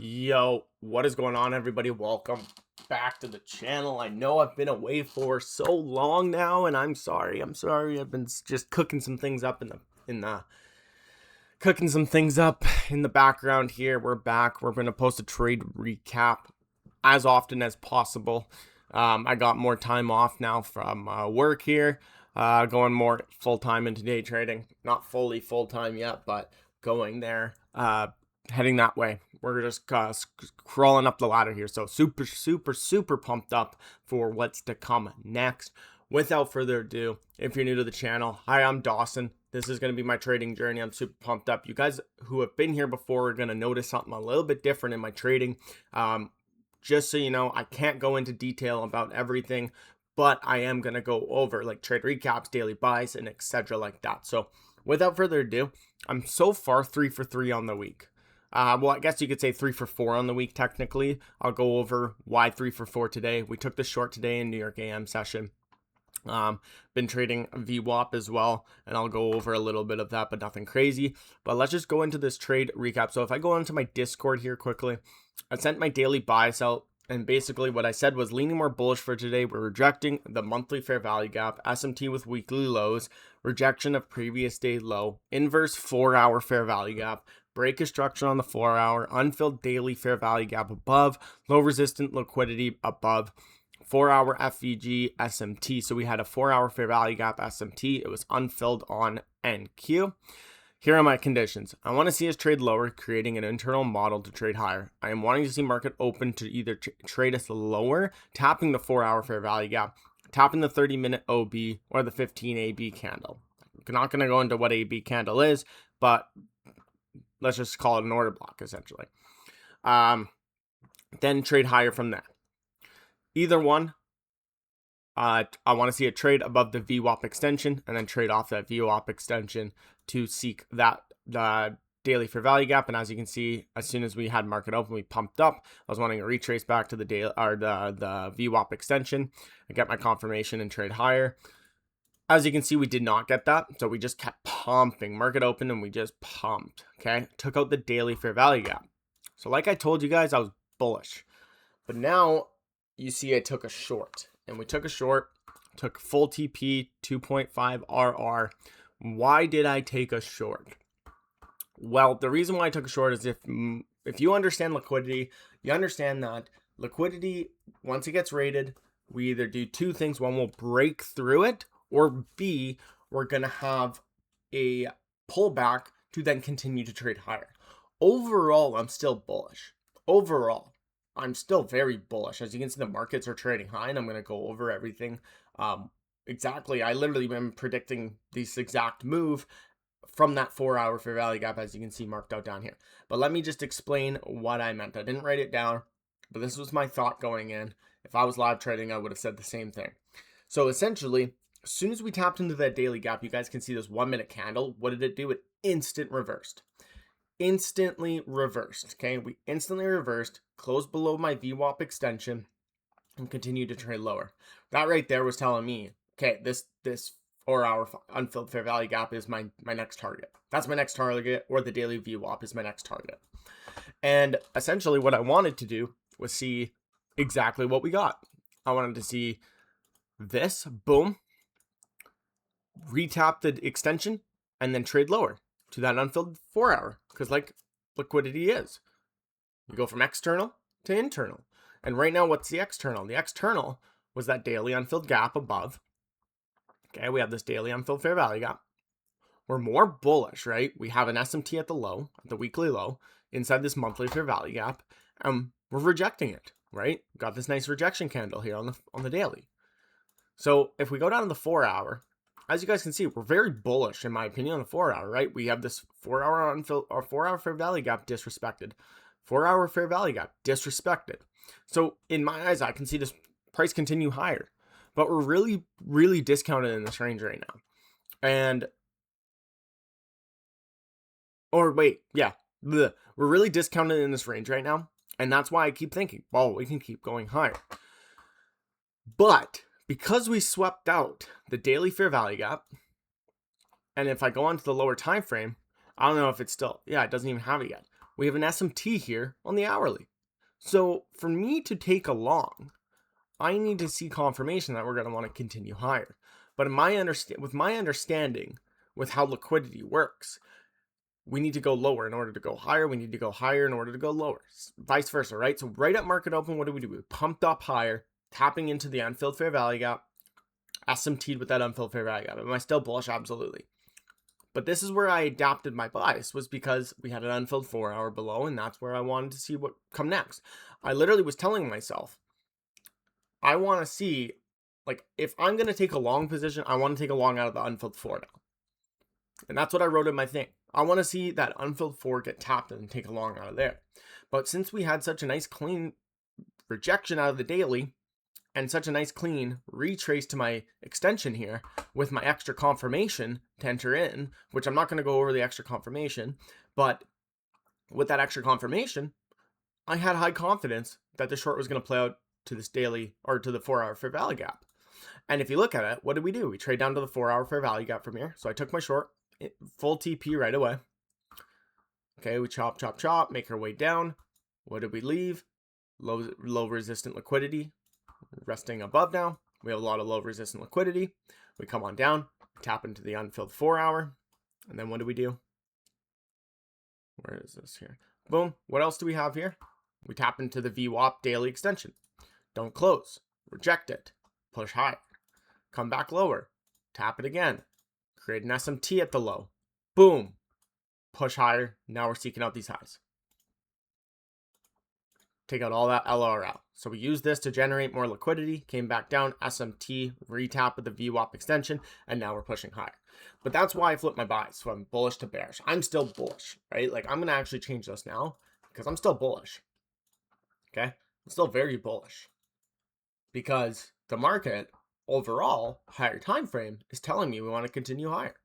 Yo, what is going on, everybody? Welcome back to the channel. I know I've been away for so long now, and I'm sorry. I've been just cooking some things up in the background here. We're back. We're gonna post a trade recap as often as possible. I got more time off now from work here. Going more full time into day trading. Not fully full time yet, but going there. Heading that way. We're just crawling up the ladder here. So super pumped up for what's to come next. Without further ado, if you're new to the channel, hi, I'm Dawson. This is going to be my trading journey. I'm super pumped up. You guys who have been here before are going to notice something a little bit different in my trading. Just so you know, I can't go into detail about everything, but I am going to go over like trade recaps, daily buys, and etc. like that. So without further ado, I'm so far 3 for 3 on the week. Well, I guess you could say 3 for 4 on the week, technically. I'll go over why 3 for 4 today. We took the short today in New York AM session. Been trading VWAP as well, and I'll go over a little bit of that, but nothing crazy. But let's just go into this trade recap. So if I go into my Discord here quickly, I sent my daily buys out, and basically what I said was leaning more bullish for today. We're rejecting the monthly fair value gap, SMT with weekly lows, rejection of previous day low, inverse 4-hour fair value gap, break of structure on the 4-hour, unfilled daily fair value gap above, low resistant liquidity above, 4-hour FVG SMT. So we had a 4-hour fair value gap SMT. It was unfilled on NQ. Here are my conditions. I want to see us trade lower, creating an internal model to trade higher. I am wanting to see market open to either trade us lower, tapping the 4-hour fair value gap, tapping the 30-minute OB, or the 15 AB candle. I'm not going to go into what AB candle is, but let's just call it an order block, essentially. Then trade higher from there. Either one, I want to see a trade above the VWAP extension and then trade off that VWAP extension to seek that daily fair value gap. And as you can see, as soon as we had market open, we pumped up. I was wanting to retrace back to the daily or the VWAP extension and get my confirmation and trade higher. As you can see, we did not get that, so we just kept pumping. Market opened and we just pumped, okay? Took out the daily fair value gap. So like I told you guys, I was bullish. But now you see I took a short. And we took a short, took full TP, 2.5 RR. Why did I take a short? Well, the reason why I took a short is if you understand liquidity, you understand that liquidity, once it gets rated, we either do two things. One, will break through it, or B, we're going to have a pullback to then continue to trade higher. Overall, I'm still bullish. Overall, I'm still very bullish. As you can see, the markets are trading high, and I'm going to go over everything. Exactly, I literally been predicting this exact move from that 4-hour fair value gap, as you can see marked out down here. But let me just explain what I meant. I didn't write it down, but this was my thought going in. If I was live trading, I would have said the same thing. So essentially, as soon as we tapped into that daily gap, you guys can see this 1-minute candle. What did it do? It instantly reversed. Okay, we instantly reversed, closed below my VWAP extension, and continued to trade lower. That right there was telling me, okay, this 4-hour unfilled fair value gap is my next target. That's my next target, or the daily VWAP is my next target. And essentially what I wanted to do was see exactly what we got. I wanted to see this, boom, retap the extension, and then trade lower to that unfilled 4-hour, because like liquidity is, you go from external to internal. And right now, what's the external? The external was that daily unfilled gap above. Okay, we have this daily unfilled fair value gap. We're more bullish, right? We have an SMT at the low, at the weekly low, inside this monthly fair value gap. We're rejecting it, right? Got this nice rejection candle here on the daily. So if we go down to the 4-hour, as you guys can see, we're very bullish, in my opinion, on the 4-hour, right? We have this 4-hour unfilled or 4-hour fair value gap disrespected. 4-hour fair value gap disrespected. So in my eyes, I can see this price continue higher, but we're really discounted in this range right now. We're really discounted in this range right now. And that's why I keep thinking, well, we can keep going higher. But because we swept out the daily fair value gap, and if I go on to the lower time frame, I don't know if it's still, it doesn't even have it yet. we have an SMT here on the hourly. So for me to take a long, I need to see confirmation that we're going to want to continue higher. But with my understanding with how liquidity works, we need to go lower in order to go higher. We need to go higher in order to go lower. Vice versa, right? So right at market open, what do? We pumped up higher, tapping into the unfilled fair value gap, SMT'd with that unfilled fair value gap. Am I still bullish? Absolutely. But this is where I adapted my bias, was because we had an unfilled 4 hour below, and that's where I wanted to see what come next. I literally was telling myself, I want to see, like, if I'm going to take a long position, I want to take a long out of the unfilled 4 now. And that's what I wrote in my thing. I want to see that unfilled 4 get tapped and take a long out of there. But since we had such a nice clean rejection out of the daily, and such a nice clean retrace to my extension here with my extra confirmation to enter in, which I'm not going to go over the extra confirmation, but with that extra confirmation, I had high confidence that the short was going to play out to this daily, or to the 4 hour fair value gap. And if you look at it, what did we do? We trade down to the 4 hour fair value gap from here. So I took my short, full TP right away. Okay, we chop, make our way down. What did we leave? Low resistant liquidity. Resting above now. We have a lot of low resistant liquidity. We come on down, tap into the unfilled 4 hour. And then what do? Where is this here? Boom. What else do we have here? We tap into the VWAP daily extension. Don't close. Reject it. Push higher. Come back lower. Tap it again. Create an SMT at the low. Boom. Push higher. Now we're seeking out these highs. Take out all that LRL. So we used this to generate more liquidity, came back down, SMT, retap with the VWAP extension, and now we're pushing higher. But that's why I flipped my bias from bullish to bearish. I'm still bullish, right? Like, I'm going to actually change this now because I'm still bullish. Okay? I'm still very bullish because the market overall, higher time frame, is telling me we want to continue higher.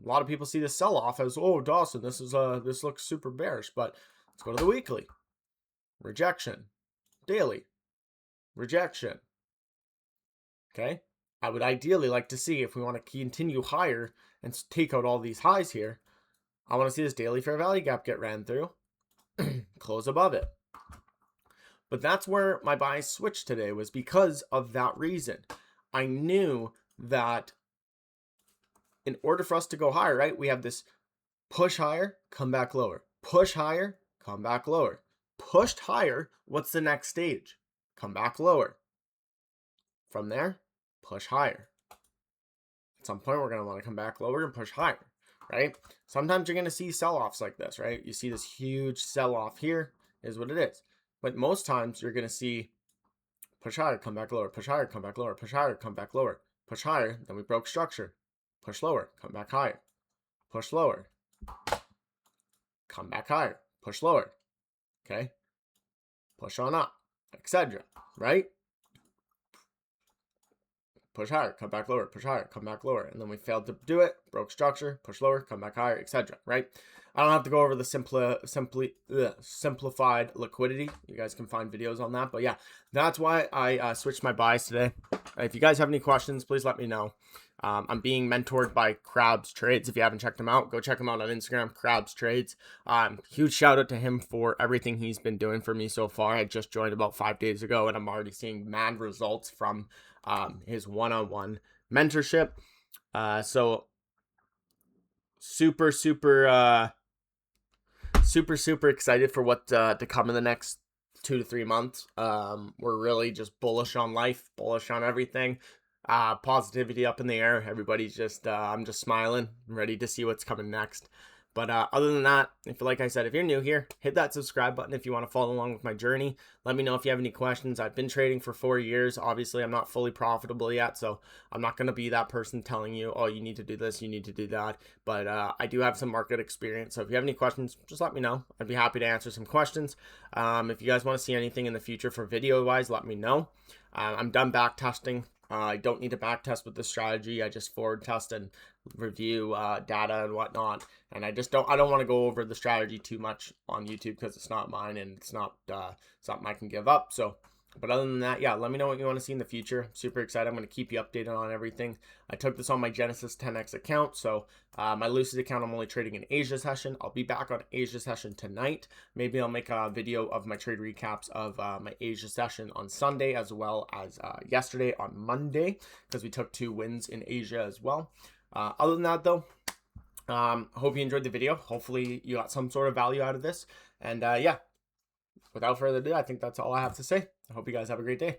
A lot of people see this sell-off as, oh, Dawson, this looks super bearish, but let's go to the weekly. Rejection. Daily. Rejection. Okay? I would ideally like to see, if we want to continue higher and take out all these highs here, I want to see this daily fair value gap get ran through. Close above it. But that's where my bias switched today, was because of that reason. I knew that in order for us to go higher, right, we have this push higher, come back lower. Push higher, come back lower. Pushed higher, what's the next stage? Come back lower. From there, push higher. At some point, we're going to want to come back lower and push higher, right? Sometimes you're going to see sell-offs like this, right? You see this huge sell-off here, is what it is. But most times, you're going to see push higher, come back lower, push higher, come back lower, push higher, come back lower, push higher, then we broke structure. Push lower, come back higher. Push lower. Come back higher. Push lower. Okay? Push on up, etc. Right? Push higher, come back lower, push higher, come back lower. And then we failed to do it, broke structure, push lower, come back higher, etc. Right? I don't have to go over the simplified liquidity. You guys can find videos on that. But yeah, that's why I switched my bias today. If you guys have any questions, please let me know. I'm being mentored by Krabs Trades. If you haven't checked him out, go check him out on Instagram, Krabs Trades. Huge shout out to him for everything he's been doing for me so far. I just joined about 5 days ago, and I'm already seeing mad results from his one-on-one mentorship. So super excited for what to come in the next 2 to 3 months. We're really just bullish on life, bullish on everything. Positivity up in the air. Everybody's just, I'm just smiling, ready to see what's coming next. But other than that, like I said, if you're new here, hit that subscribe button if you want to follow along with my journey. Let me know if you have any questions. I've been trading for 4 years. Obviously, I'm not fully profitable yet, so I'm not going to be that person telling you, oh, you need to do this, you need to do that. But I do have some market experience, so if you have any questions, just let me know. I'd be happy to answer some questions. If you guys want to see anything in the future for video-wise, let me know. I'm done back testing. I don't need to back test with this strategy. I just forward test and review data and whatnot. And I don't want to go over the strategy too much on YouTube because it's not mine and it's not something I can give up. So But other than that, yeah, let me know what you want to see in the future. I'm super excited. I'm going to keep you updated on everything. I took this on my Genesis 10X account. So my Lucid account, I'm only trading in Asia session. I'll be back on Asia session tonight. Maybe I'll make a video of my trade recaps of my Asia session on Sunday, as well as yesterday on Monday, because we took 2 wins in Asia as well. Other than that, though, hope you enjoyed the video. Hopefully you got some sort of value out of this. And yeah, without further ado, I think that's all I have to say. I hope you guys have a great day.